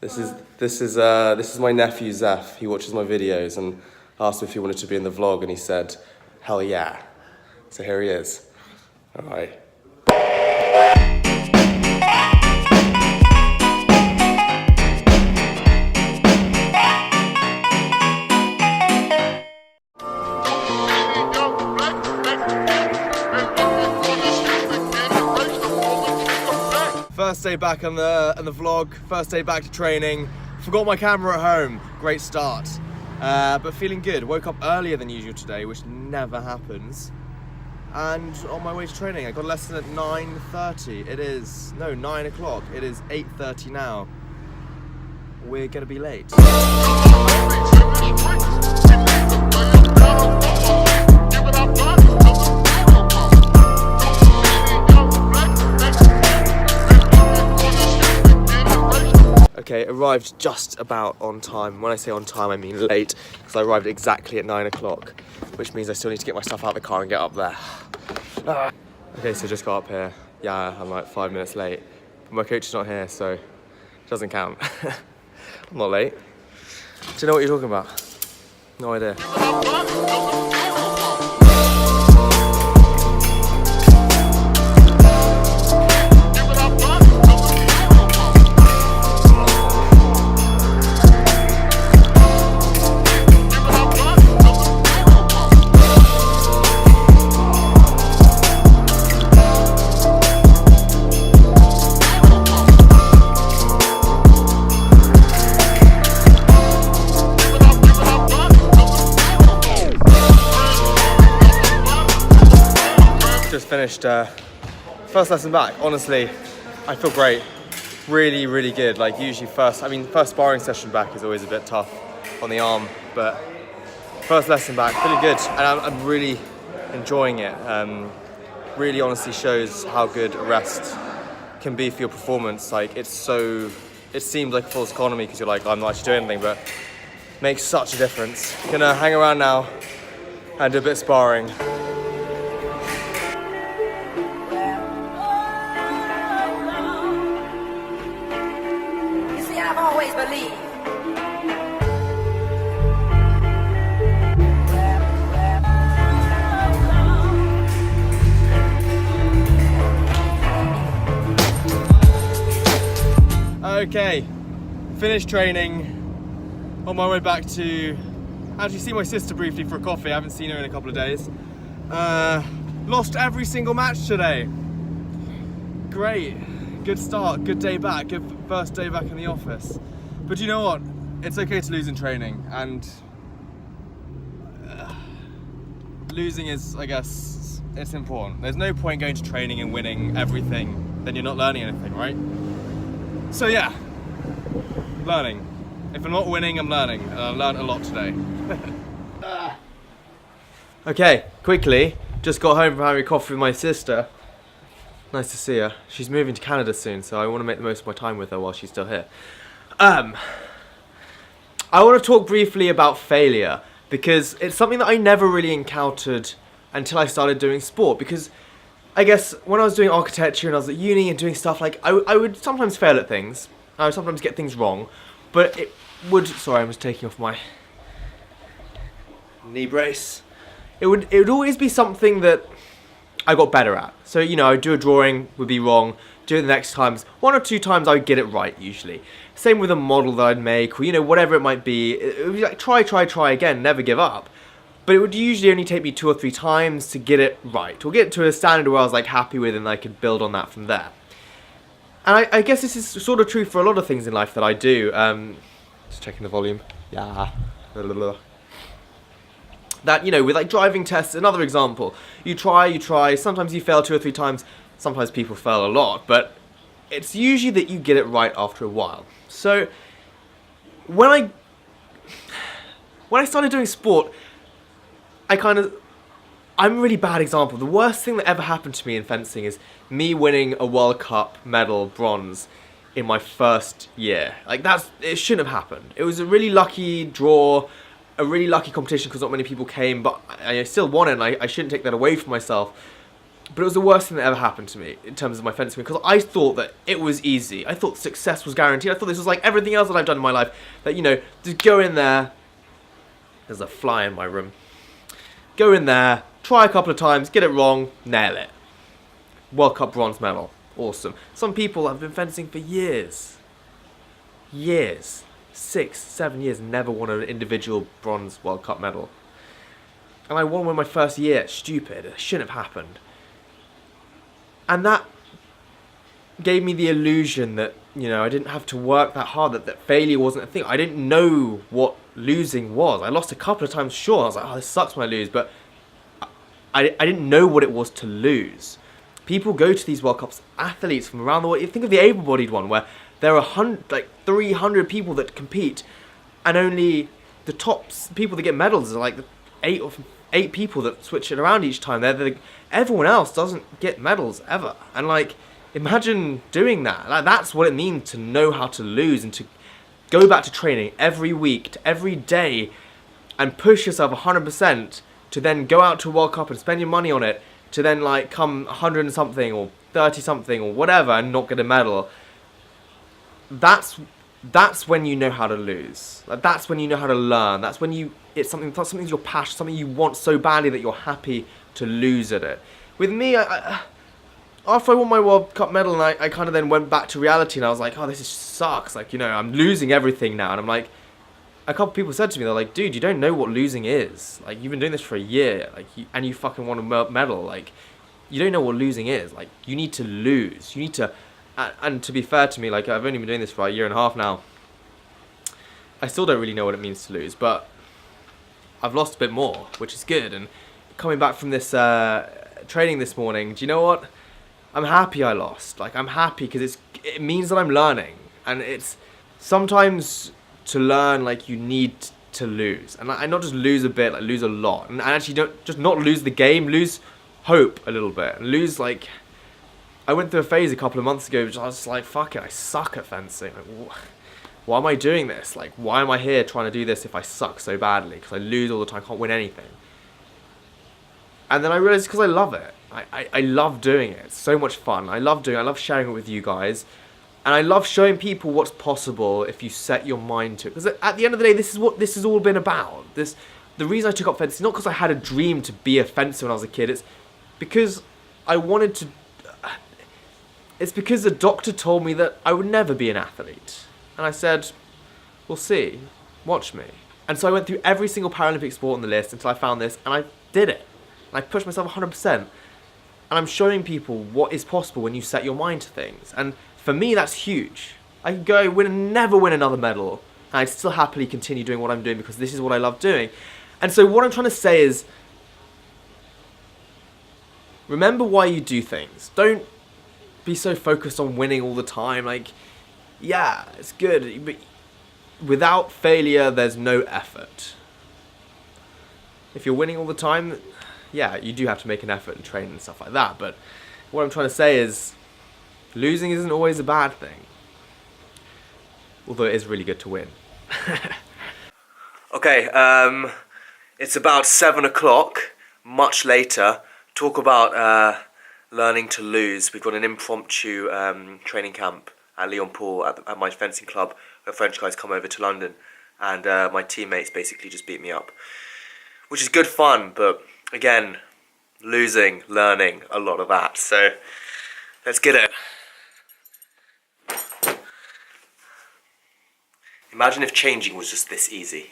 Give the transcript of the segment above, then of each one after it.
This is my nephew Zeph. He watches my videos and asked me if he wanted to be in the vlog, and he said, "Hell yeah!" So here he is. All right. First day back on the vlog, first day back to training. Forgot my camera at home, great start. But feeling good, woke up earlier than usual today, which never happens. And on my way to training, I got a lesson at 9:30. 9 o'clock. It is 8:30 now. We're gonna be late. Okay, arrived just about on time. When I say on time, I mean late, because I arrived exactly at 9 o'clock, which means I still need to get my stuff out of the car and get up there. Okay, so just got up here. Yeah, I'm like 5 minutes late. But my coach is not here, so it doesn't count. I'm not late. Do you know what you're talking about? No idea. Just finished first lesson back. Honestly, I feel great. Really, really good. Like usually first sparring session back is always a bit tough on the arm, but first lesson back, feeling good. And I'm really enjoying it. Really honestly shows how good a rest can be for your performance. Like it seems like a false economy because you're like, I'm not actually doing anything, but it makes such a difference. Gonna hang around now and do a bit of sparring. I've always believed. Okay, finished training. On my way back to actually see my sister briefly for a coffee. I haven't seen her in a couple of days. Lost every single match today. Great. Good start, good day back, good first day back in the office. But you know what? It's okay to lose in training, and losing is, I guess, it's important. There's no point going to training and winning everything, then you're not learning anything, right? So yeah, learning. If I'm not winning, I'm learning, and I learned a lot today. Okay, quickly, just got home from having a coffee with my sister. Nice to see her. She's moving to Canada soon, so I want to make the most of my time with her while she's still here. I want to talk briefly about failure, because it's something that I never really encountered until I started doing sport. Because I guess when I was doing architecture and I was at uni and doing stuff, like I would sometimes fail at things. I would sometimes get things wrong, but it would... Sorry, I was taking off my knee brace. It would always be something that I got better at. So, you know, I'd do a drawing, would be wrong, do it the next times. 1 or 2 times I would get it right, usually. Same with a model that I'd make, or, you know, whatever it might be. It would be like, try again, never give up. But it would usually only take me 2 or 3 times to get it right, or get to a standard where I was, like, happy with, and I could build on that from there. And I guess this is sort of true for a lot of things in life that I do. Just checking the volume. Yeah. That, you know, with like driving tests, another example. You try, sometimes you fail 2 or 3 times, sometimes people fail a lot, but it's usually that you get it right after a while. So, when I started doing sport, I'm a really bad example. The worst thing that ever happened to me in fencing is me winning a World Cup medal, bronze, in my first year. Like it shouldn't have happened. It was a really lucky draw, a really lucky competition because not many people came, but I still won it, and I shouldn't take that away from myself. But it was the worst thing that ever happened to me in terms of my fencing, because I thought that it was easy. I thought success was guaranteed. I thought this was like everything else that I've done in my life. That, you know, just go in there. There's a fly in my room. Go in there, try a couple of times, get it wrong, nail it. World Cup bronze medal. Awesome. Some people have been fencing for years. Years. 6, 7 years, never won an individual bronze World Cup medal. And I won one my first year. Stupid. It shouldn't have happened. And that gave me the illusion that, you know, I didn't have to work that hard, that failure wasn't a thing. I didn't know what losing was. I lost a couple of times, sure. I was like, oh, this sucks when I lose. But I didn't know what it was to lose. People go to these World Cups, athletes from around the world. You think of the able-bodied one, where there are 300 people that compete, and only the top people that get medals are like the eight people that switch it around each time. Everyone else doesn't get medals ever. And like, imagine doing that. Like, that's what it means to know how to lose and to go back to training every week, to every day, and push yourself 100% to then go out to a World Cup and spend your money on it, to then like come 100 and something or 30 something or whatever and not get a medal. That's when you know how to lose. Like, that's when you know how to learn. That's when it's something's your passion, something you want so badly that you're happy to lose at it. With me, after I won my World Cup medal, and I kind of then went back to reality, and I was like, oh, this sucks. Like, you know, I'm losing everything now. And I'm like, a couple of people said to me, they're like, dude, you don't know what losing is. Like, you've been doing this for a year, like, and you fucking won a medal. Like, you don't know what losing is. Like, you need to lose. You need to, and to be fair to me, like, I've only been doing this for a year and a half now. I still don't really know what it means to lose, but I've lost a bit more, which is good. And coming back from this training this morning, do you know what? I'm happy I lost. Like, I'm happy because it means that I'm learning. And it's sometimes to learn, like, you need to lose. And I not just lose a bit, like lose a lot. And actually don't just not lose the game, lose hope a little bit. And lose, like, I went through a phase a couple of months ago which I was just like, fuck it, I suck at fencing. Like, why am I doing this? Like, why am I here trying to do this if I suck so badly? Because I lose all the time, can't win anything. And then I realised because I love it. I love doing it. It's so much fun. I love sharing it with you guys. And I love showing people what's possible if you set your mind to it. Because at the end of the day, this is what this has all been about. The reason I took up fencing is not because I had a dream to be a fencer when I was a kid. It's because I wanted to... It's because the doctor told me that I would never be an athlete. And I said, we'll see. Watch me. And so I went through every single Paralympic sport on the list until I found this, and I did it. And I pushed myself 100%. And I'm showing people what is possible when you set your mind to things. And for me, that's huge. I could go win and never win another medal, and I'd still happily continue doing what I'm doing because this is what I love doing. And so what I'm trying to say is, remember why you do things. Don't be so focused on winning all the time. Like, yeah, it's good, but without failure, there's no effort. If you're winning all the time, yeah, you do have to make an effort and train and stuff like that. But what I'm trying to say is, losing isn't always a bad thing. Although it is really good to win. Okay, it's about 7 o'clock, much later. Talk about learning to lose. We've got an impromptu training camp at Lyon Paul at my fencing club, where French guys come over to London, and my teammates basically just beat me up, which is good fun, but again, losing, learning, a lot of that. So let's get it. Imagine if changing was just this easy.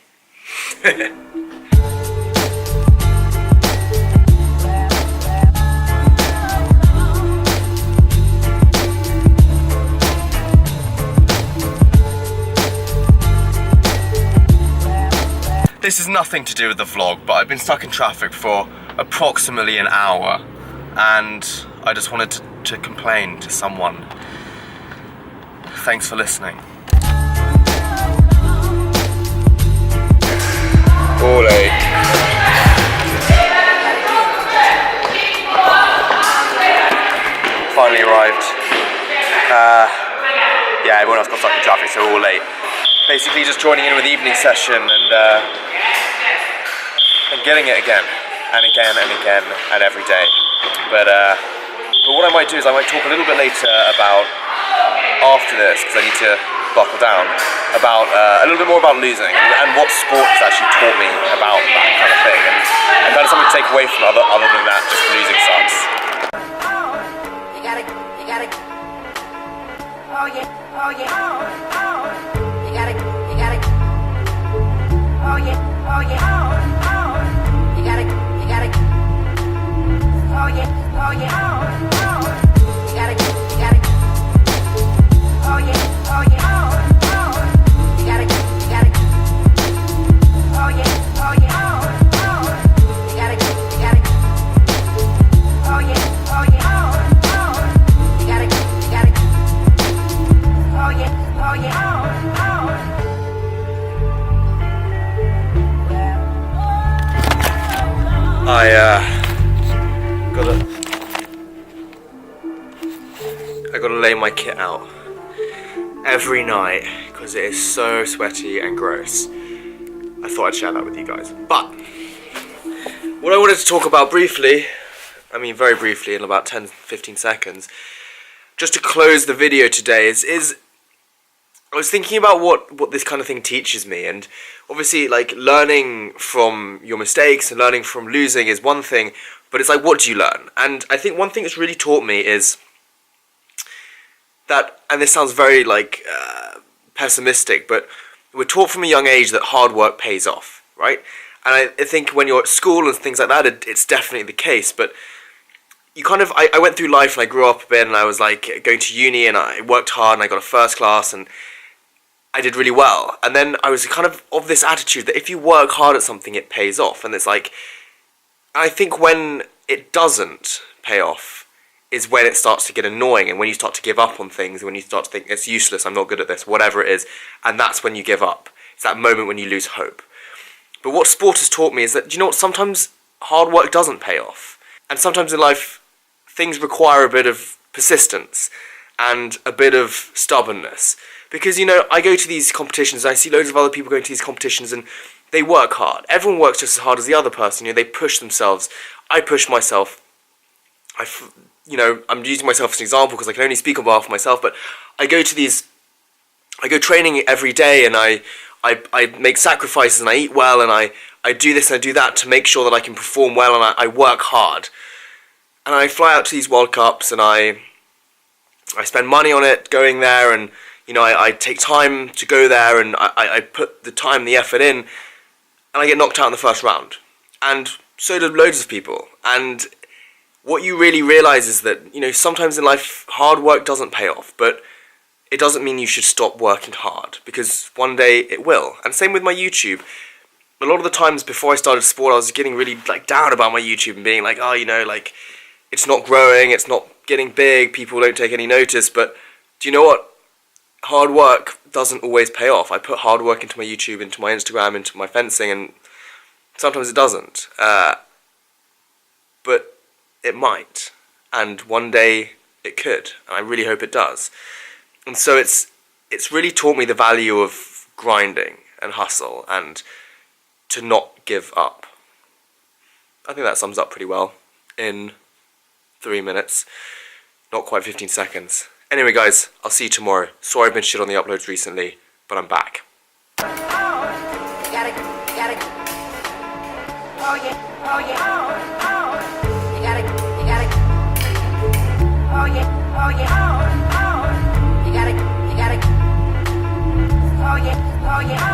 This is nothing to do with the vlog, but I've been stuck in traffic for approximately an hour, and I just wanted to complain to someone. Thanks for listening. Ole. Finally arrived. Yeah, everyone else got stuck in traffic, so we're all late. Basically just joining in with the evening session and getting it again. and again and again and every day. But what I might do is I might talk a little bit later about, after this, because I need to buckle down, about a little bit more about losing and what sport has actually taught me about that kind of thing, and kind of something to take away from other than that, just losing sucks. You gotta, oh yeah, you gotta, oh yeah, you gotta, oh yeah, you gotta, oh yeah, I gotta lay my kit out every night because it is so sweaty and gross. I thought I'd share that with you guys. But what I wanted to talk about briefly, I mean very briefly in about 10-15 seconds, just to close the video today, is I was thinking about what this kind of thing teaches me. And obviously, like, learning from your mistakes and learning from losing is one thing, but it's like, what do you learn? And I think one thing it's really taught me is that, and this sounds very like pessimistic, but we're taught from a young age that hard work pays off, right? And I think when you're at school and things like that, it's definitely the case. But you kind of, I went through life and I grew up a bit, and I was like going to uni and I worked hard and I got a first class and I did really well. And then I was kind of this attitude that if you work hard at something, it pays off. And it's like, I think when it doesn't pay off is when it starts to get annoying, and when you start to give up on things, and when you start to think, it's useless, I'm not good at this, whatever it is, and that's when you give up. It's that moment when you lose hope. But what sport has taught me is that, do you know what, sometimes hard work doesn't pay off. And sometimes in life, things require a bit of persistence and a bit of stubbornness. Because, you know, I go to these competitions, and I see loads of other people going to these competitions, and they work hard. Everyone works just as hard as the other person, you know, they push themselves. I push myself. I'm using myself as an example because I can only speak on behalf of myself, but I go training every day, and I make sacrifices, and I eat well, and I do this and I do that to make sure that I can perform well, and I work hard. And I fly out to these World Cups, and I spend money on it, going there, and you know, I take time to go there, and I put the time, the effort in, and I get knocked out in the first round. And so do loads of people. And what you really realise is that, you know, sometimes in life, hard work doesn't pay off, but it doesn't mean you should stop working hard, because one day it will. And same with my YouTube. A lot of the times before I started sport, I was getting really, like, down about my YouTube and being like, oh, you know, like, it's not growing, it's not getting big, people don't take any notice. But do you know what? Hard work doesn't always pay off. I put hard work into my YouTube, into my Instagram, into my fencing, and sometimes it doesn't. But it might, and one day it could, and I really hope it does. And so it's really taught me the value of grinding and hustle, and to not give up. I think that sums up pretty well in 3 minutes, not quite 15 seconds. Anyway guys, I'll see you tomorrow. Sorry I've been shit on the uploads recently, but I'm back. Oh yeah.